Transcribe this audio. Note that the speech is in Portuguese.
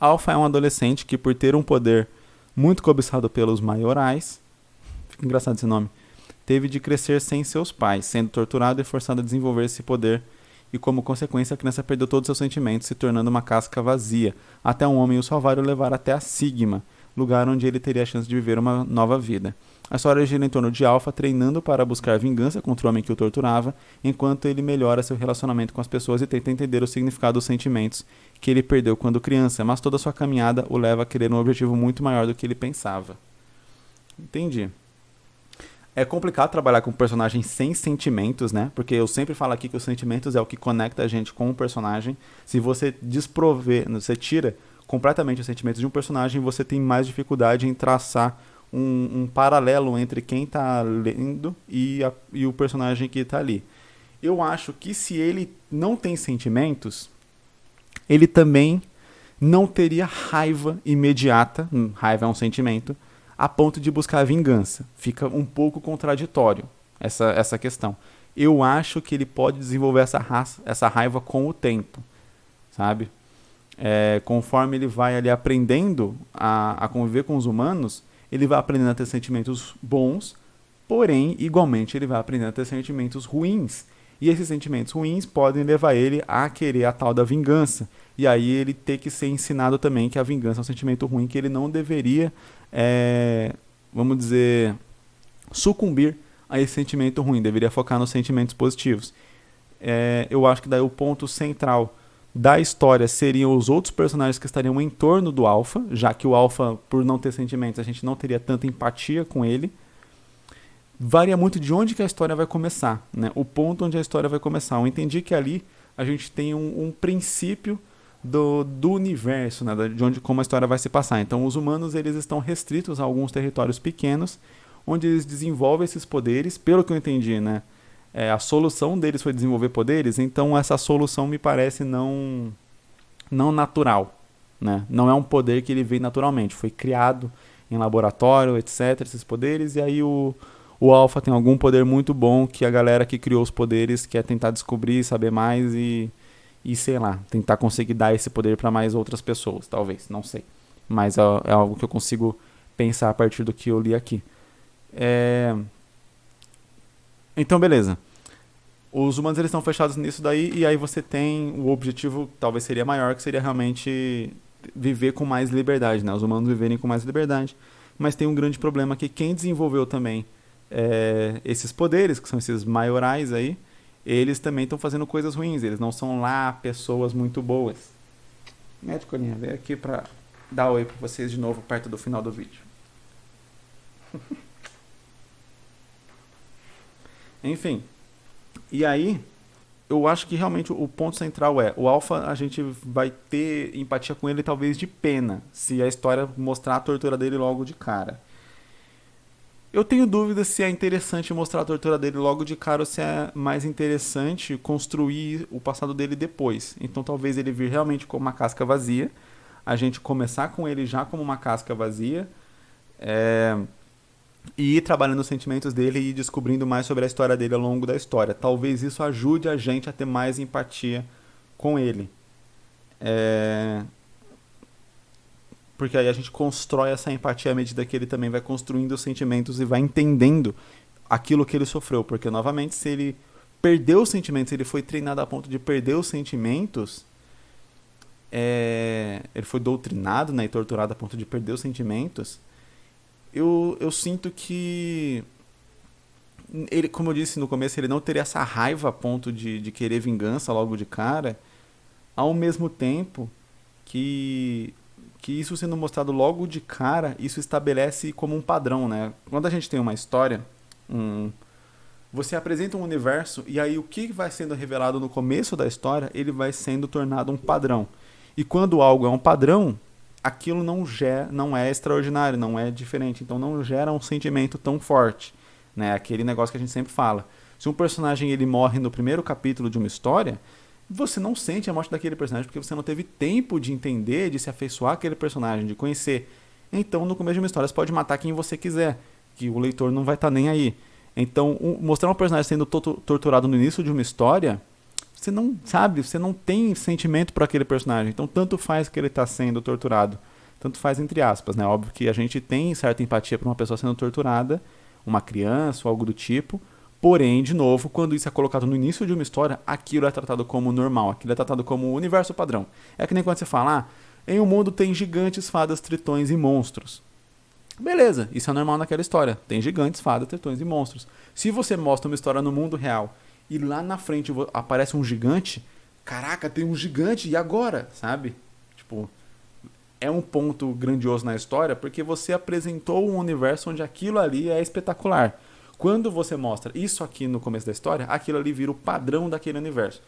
Alpha é um adolescente que, por ter um poder muito cobiçado pelos maiorais, fica engraçado esse nome, teve de crescer sem seus pais, sendo torturado e forçado a desenvolver esse poder, e como consequência a criança perdeu todos os seus sentimentos, se tornando uma casca vazia, até um homem o salvar e o levar até a Sigma, lugar onde ele teria a chance de viver uma nova vida. A história gira em torno de Alpha treinando para buscar vingança contra o homem que o torturava, enquanto ele melhora seu relacionamento com as pessoas e tenta entender o significado dos sentimentos que ele perdeu quando criança, mas toda a sua caminhada o leva a querer um objetivo muito maior do que ele pensava. Entendi. É complicado trabalhar com personagens sem sentimentos, né? Porque eu sempre falo aqui que os sentimentos é o que conecta a gente com o personagem. Se você desprover, você tira completamente os sentimentos de um personagem, você tem mais dificuldade em traçar um paralelo entre quem está lendo e o personagem que está ali. Eu acho que se ele não tem sentimentos, ele também não teria raiva imediata, raiva é um sentimento, a ponto de buscar vingança. Fica um pouco contraditório essa questão. Eu acho que ele pode desenvolver essa raiva com o tempo, sabe? Conforme ele vai ali aprendendo a conviver com os humanos, ele vai aprendendo a ter sentimentos bons, porém, igualmente, ele vai aprendendo a ter sentimentos ruins. E esses sentimentos ruins podem levar ele a querer a tal da vingança. E aí ele ter que ser ensinado também que a vingança é um sentimento ruim, que ele não deveria, vamos dizer, sucumbir a esse sentimento ruim, deveria focar nos sentimentos positivos. Eu acho que daí o ponto central da história seriam os outros personagens que estariam em torno do Alpha, já que o Alpha, por não ter sentimentos, a gente não teria tanta empatia com ele. Varia muito de onde que a história vai começar, né? O ponto onde a história vai começar. Eu entendi que ali a gente tem um princípio do universo, né? De onde, como a história vai se passar. Então os humanos eles estão restritos a alguns territórios pequenos, onde eles desenvolvem esses poderes, pelo que eu entendi, né? A solução deles foi desenvolver poderes, então essa solução me parece não natural, né? Não é um poder que ele vem naturalmente, foi criado em laboratório, etc, esses poderes, e aí o Alpha tem algum poder muito bom que a galera que criou os poderes quer tentar descobrir, saber mais e sei lá, tentar conseguir dar esse poder para mais outras pessoas, talvez, não sei. Mas é algo que eu consigo pensar a partir do que eu li aqui. Então, beleza. Os humanos eles estão fechados nisso daí, e aí você tem o objetivo, talvez seria maior, que seria realmente viver com mais liberdade, né? Os humanos viverem com mais liberdade. Mas tem um grande problema que quem desenvolveu também esses poderes, que são esses maiorais aí, eles também estão fazendo coisas ruins, eles não são lá pessoas muito boas. Médico Colinha, vem aqui pra dar oi pra vocês de novo perto do final do vídeo. Enfim, e aí eu acho que realmente o ponto central o Alpha a gente vai ter empatia com ele talvez de pena, se a história mostrar a tortura dele logo de cara. Eu tenho dúvidas se é interessante mostrar a tortura dele logo de cara ou se é mais interessante construir o passado dele depois. Então talvez ele vir realmente como uma casca vazia, a gente começar com ele já como uma casca vazia, e ir trabalhando os sentimentos dele e ir descobrindo mais sobre a história dele ao longo da história. Talvez isso ajude a gente a ter mais empatia com ele. Porque aí a gente constrói essa empatia à medida que ele também vai construindo os sentimentos e vai entendendo aquilo que ele sofreu. Porque, novamente, se ele perdeu os sentimentos, ele foi treinado a ponto de perder os sentimentos, ele foi doutrinado, né, e torturado a ponto de perder os sentimentos, eu sinto que ele, como eu disse no começo, ele não teria essa raiva a ponto de querer vingança logo de cara, ao mesmo tempo que isso sendo mostrado logo de cara, isso estabelece como um padrão, né? Quando a gente tem uma história, você apresenta um universo e aí o que vai sendo revelado no começo da história, ele vai sendo tornado um padrão. E quando algo é um padrão, aquilo não é extraordinário, não é diferente, então não gera um sentimento tão forte, né? Aquele negócio que a gente sempre fala. Se um personagem ele morre no primeiro capítulo de uma história, você não sente a morte daquele personagem porque você não teve tempo de entender, de se afeiçoar àquele personagem, de conhecer. Então, no começo de uma história, você pode matar quem você quiser, que o leitor não vai estar nem aí. Então, mostrar um personagem sendo torturado no início de uma história, você não sabe, você não tem sentimento por aquele personagem. Então, tanto faz que ele está sendo torturado. Tanto faz entre aspas, né? Óbvio que a gente tem certa empatia por uma pessoa sendo torturada, uma criança ou algo do tipo. Porém, de novo, quando isso é colocado no início de uma história, aquilo é tratado como normal, aquilo é tratado como universo padrão. É que nem quando você fala, em um mundo tem gigantes, fadas, tritões e monstros. Beleza, isso é normal naquela história. Tem gigantes, fadas, tritões e monstros. Se você mostra uma história no mundo real e lá na frente aparece um gigante, caraca, tem um gigante, e agora? Sabe? Tipo, é um ponto grandioso na história porque você apresentou um universo onde aquilo ali é espetacular. Quando você mostra isso aqui no começo da história, aquilo ali vira o padrão daquele universo.